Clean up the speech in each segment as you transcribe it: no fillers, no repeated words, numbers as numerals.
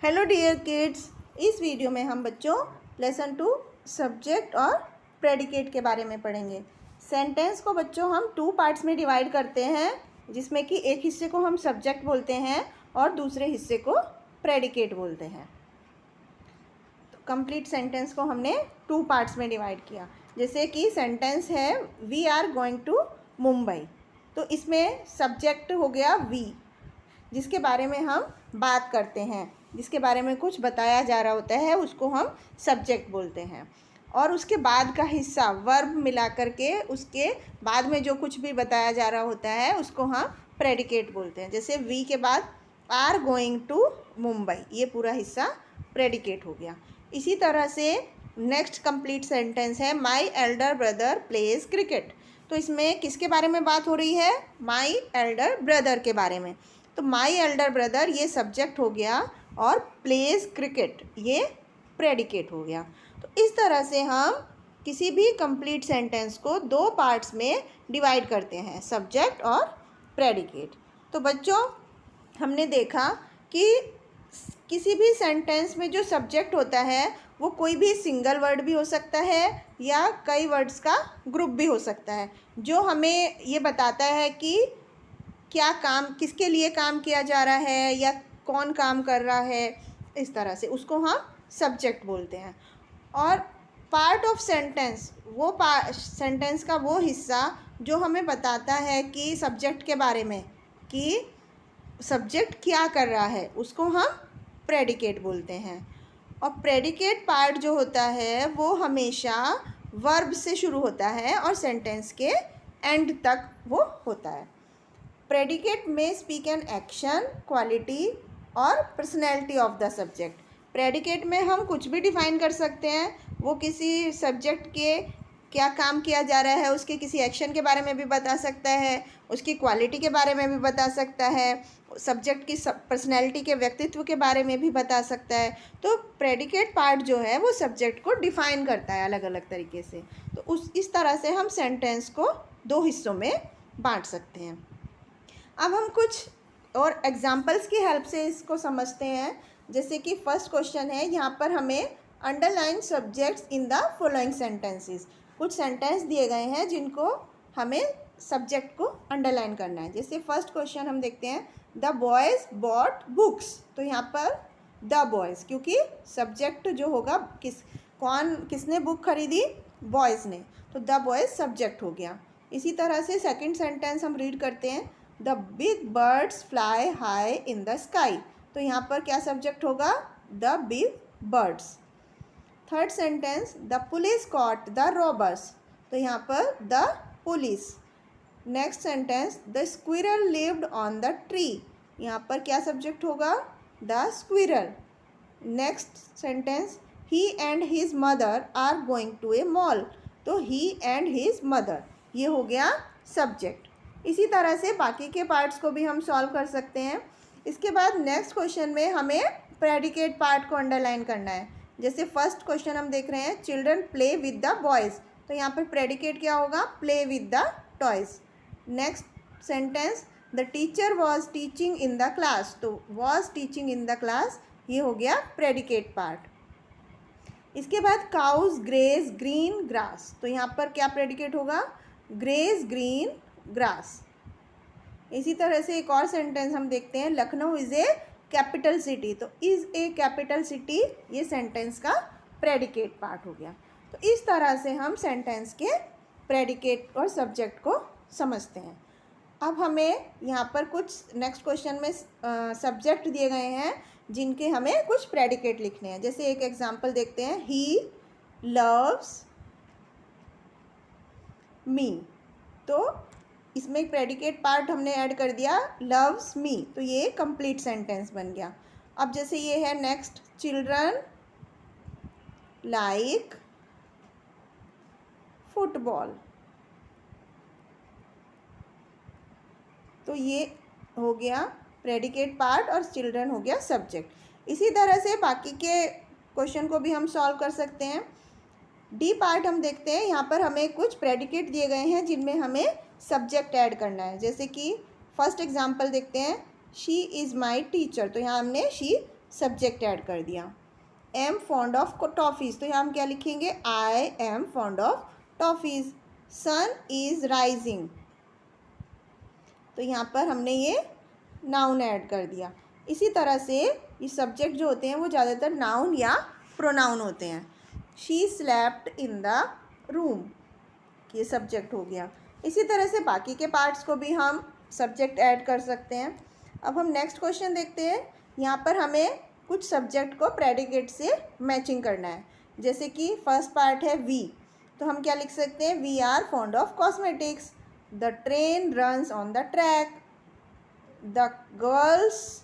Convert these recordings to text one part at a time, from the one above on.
Hello dear kids, इस video में हम बच्चों लेसन 2 सब्जेक्ट और प्रेडिकेट के बारे में पढ़ेंगे। सेंटेंस को बच्चों हम 2 पार्ट्स में डिवाइड करते हैं, जिसमें कि एक हिस्से को हम सब्जेक्ट बोलते हैं और दूसरे हिस्से को प्रेडिकेट बोलते हैं। तो कंप्लीट सेंटेंस को हमने 2 पार्ट्स में डिवाइड किया। जैसे कि सेंटेंस है we are going to Mumbai, तो इसमें सब्जेक्ट हो गया वी, जिसके बारे में हम बात करते हैं, जिसके बारे में कुछ बताया जा रहा होता है, उसको हम सब्जेक्ट बोलते हैं। और उसके बाद का हिस्सा वर्ब मिला करके उसके बाद में जो कुछ भी बताया जा रहा होता है उसको हम प्रेडिकेट बोलते हैं। जैसे वी के बाद आर गोइंग टू मुंबई, ये पूरा हिस्सा प्रेडिकेट हो गया। इसी तरह से नेक्स्ट कंप्लीट सेंटेंस है my elder brother pledge cricket, तो इसमें किसके बारे में बात हो रही है? माई एल्डर ब्रदर के बारे में। तो माई एल्डर ब्रदर ये सब्जेक्ट हो गया और प्लेज क्रिकेट ये प्रेडिकेट हो गया। तो इस तरह से हम किसी भी कंप्लीट सेंटेंस को 2 पार्ट्स में डिवाइड करते हैं, सब्जेक्ट और प्रेडिकेट। तो बच्चों, हमने देखा कि किसी भी सेंटेंस में जो सब्जेक्ट होता है वो कोई भी सिंगल वर्ड भी हो सकता है या कई वर्ड्स का ग्रुप भी हो सकता है, जो हमें ये बताता है कि क्या काम, किसके लिए काम किया जा रहा है या कौन काम कर रहा है। इस तरह से उसको हम सब्जेक्ट बोलते हैं। और पार्ट ऑफ सेंटेंस, वो सेंटेंस का वो हिस्सा जो हमें बताता है कि सब्जेक्ट के बारे में, कि सब्जेक्ट क्या कर रहा है, उसको हम प्रेडिकेट बोलते हैं। और प्रेडिकेट पार्ट जो होता है वो हमेशा वर्ब से शुरू होता है और सेंटेंस के एंड तक वो होता है। प्रेडिकेट में स्पीक एन एक्शन, क्वालिटी और personality of the subject. Predicate में हम कुछ भी डिफाइन कर सकते हैं, वो किसी सब्जेक्ट के क्या काम किया जा रहा है उसके किसी एक्शन के बारे में भी बता सकता है, उसकी क्वालिटी के बारे में भी बता सकता है, सब्जेक्ट की पर्सनैलिटी के व्यक्तित्व के बारे में भी बता सकता है। तो प्रेडिकेट पार्ट जो है वो सब्जेक्ट को डिफाइन करता है अलग अलग तरीके से। तो इस तरह से हम सेंटेंस को 2 हिस्सों में बांट सकते हैं। अब हम कुछ और एग्जाम्पल्स की हेल्प से इसको समझते हैं। जैसे कि फर्स्ट क्वेश्चन है, यहाँ पर हमें underline subjects in the following sentences. कुछ सेंटेंस दिए गए हैं जिनको हमें सब्जेक्ट को अंडरलाइन करना है। जैसे फर्स्ट क्वेश्चन हम देखते हैं, द बॉयज़ बॉट बुक्स, तो यहाँ पर द बॉयज़, क्योंकि सब्जेक्ट जो होगा किसने बुक खरीदी? बॉयज़ ने, तो द बॉयज़ सब्जेक्ट हो गया। इसी तरह से सेकेंड सेंटेंस हम रीड करते हैं, the big birds fly high in the sky, तो यहाँ पर क्या सब्जेक्ट होगा? The big birds. Third sentence, the police caught the robbers, तो यहाँ पर the police. Next sentence, the squirrel lived on the tree, यहाँ पर क्या सब्जेक्ट होगा? The squirrel. Next sentence, he and his mother are going to a mall, तो he and his mother ये हो गया सब्जेक्ट। इसी तरह से बाकी के पार्ट्स को भी हम सॉल्व कर सकते हैं। इसके बाद नेक्स्ट क्वेश्चन में हमें प्रेडिकेट पार्ट को अंडरलाइन करना है। जैसे फर्स्ट क्वेश्चन हम देख रहे हैं, children play with the boys, तो यहाँ पर प्रेडिकेट क्या होगा? Play with the toys. Next sentence, the teacher was teaching in the class, तो was teaching in the class ये हो गया प्रेडिकेट पार्ट। इसके बाद काउज ग्रेज ग्रीन ग्रास, तो यहाँ पर क्या प्रेडिकेट होगा? Grazes green grass. इसी तरह से एक और सेंटेंस हम देखते हैं, Lucknow is a capital city, तो इज़ ए कैपिटल सिटी ये सेंटेंस का प्रेडिकेट पार्ट हो गया। तो इस तरह से हम सेंटेंस के प्रेडिकेट और सब्जेक्ट को समझते हैं। अब हमें यहाँ पर कुछ नेक्स्ट क्वेश्चन में सब्जेक्ट दिए गए हैं जिनके हमें कुछ प्रेडिकेट लिखने हैं। जैसे एक एग्जांपल देखते हैं, ही लव्स मी, तो इसमें एक प्रेडिकेट पार्ट हमने ऐड कर दिया, लव्स मी, तो ये कंप्लीट सेंटेंस बन गया। अब जैसे ये है नेक्स्ट, चिल्ड्रन लाइक फुटबॉल, तो ये हो गया प्रेडिकेट पार्ट और चिल्ड्रन हो गया सब्जेक्ट। इसी तरह से बाकी के क्वेश्चन को भी हम सॉल्व कर सकते हैं। डी पार्ट हम देखते हैं, यहाँ पर हमें कुछ प्रेडिकेट दिए गए हैं जिनमें हमें सब्जेक्ट ऐड करना है। जैसे कि फर्स्ट एग्जांपल देखते हैं, शी इज़ माई टीचर, तो यहाँ हमने शी सब्जेक्ट ऐड कर दिया। एम फॉन्ड ऑफ टॉफ़ीज़, तो यहाँ हम क्या लिखेंगे, I am fond of toffees. Sun is rising, तो यहाँ पर हमने ये नाउन ऐड कर दिया। इसी तरह से ये सब्जेक्ट जो होते हैं वो ज़्यादातर नाउन या प्रोनाउन होते हैं। She slept in the room, ये सब्जेक्ट हो गया। इसी तरह से बाकी के पार्ट्स को भी हम सब्जेक्ट ऐड कर सकते हैं। अब हम नेक्स्ट क्वेश्चन देखते हैं। यहाँ पर हमें कुछ सब्जेक्ट को प्रेडिकेट से मैचिंग करना है। जैसे कि फर्स्ट पार्ट है वी, तो हम क्या लिख सकते हैं, we are fond of cosmetics. The train runs on the track. The girls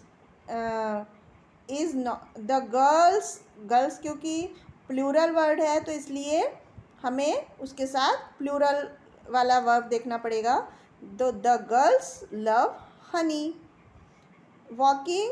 is not, the girls क्योंकि प्लूरल वर्ड है तो इसलिए हमें उसके साथ प्लूरल वाला वर्ब देखना पड़ेगा। The girls love Honey. Walking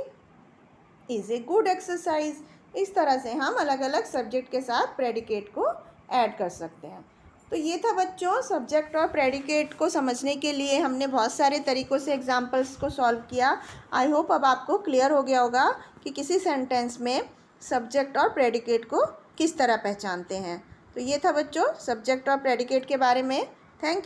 is a good exercise. इस तरह से हम अलग अलग सब्जेक्ट के साथ प्रेडिकेट को ऐड कर सकते हैं। तो ये था बच्चों, सब्जेक्ट और प्रेडिकेट को समझने के लिए हमने बहुत सारे तरीक़ों से एग्जाम्पल्स को सॉल्व किया। आई होप अब आपको क्लियर हो गया होगा कि किसी सेंटेंस में सब्जेक्ट और प्रेडिकेट को किस तरह पहचानते हैं। तो ये था बच्चों सब्जेक्ट और प्रेडिकेट के बारे में। Thank you.